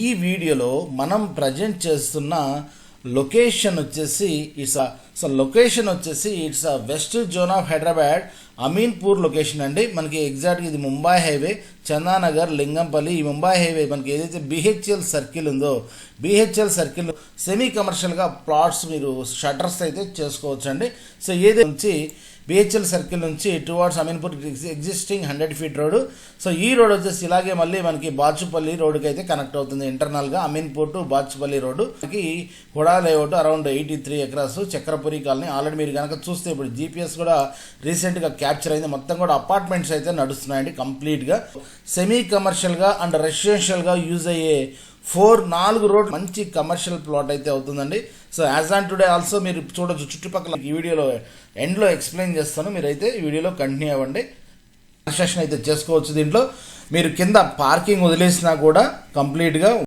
ఈ వీడియోలో మనం ప్రజెంట్ చేస్తున్న లొకేషన్ వచ్చేసి it's west zone of Hyderabad Ameenpur location అండి. మనకి ఎగ్జాక్ట్గా ఇది ముంబై హైవే, చందానగర్, లింగంపల్లి. ఈ ముంబై హైవే మనకి ఏదైతే బిహెచ్ఎల్ సర్కిల్ ఉందో, బిహెచ్ఎల్ సర్కిల్ సెమీ కమర్షియల్గా ప్లాట్స్ మీరు షటర్స్ అయితే చేసుకోవచ్చండి. సో ఏదైతే నుంచి బిహెచ్ఎల్ సర్కిల్ నుంచి towards Ameenpur existing 100 feet road. So ఈ రోడ్ వచ్చేసి ఇలాగే మళ్ళీ మనకి బాచుపల్లి రోడ్డుకి అయితే కనెక్ట్ అవుతుంది. ఇంటర్నల్గా అమీన్పూర్ టు బాచుపల్లి రోడ్డు. మనకి HUDA layout around 83 acres, Chakrapuri colony. Already మీరు కనుక చూస్తే ఇప్పుడు జీపీఎస్ కూడా రీసెంట్గా క్యాప్చర్ అయింది. మొత్తం కూడా అపార్ట్మెంట్స్ అయితే నడుస్తున్నాయండి కంప్లీట్గా. సెమీ కమర్షియల్గా అండ్ రెసిడెన్షియల్గా యూజ్ అయ్యే 4 రోడ్ మంచి కమర్షియల్ ప్లాట్ అయితే అవుతుందండి. So as on today also మీరు చూడొచ్చు, చుట్టుపక్కల ఈ వీడియోలో ఎండ్లో ఎక్స్ప్లెయిన్ చేస్తాను, మీరైతే ఈ వీడియోలో కంటిన్యూ అవ్వండి. కన్స్ట్రక్షన్ అయితే చేసుకోవచ్చు. దీంట్లో మీరు కింద పార్కింగ్ వదిలేసినా కూడా కంప్లీట్గా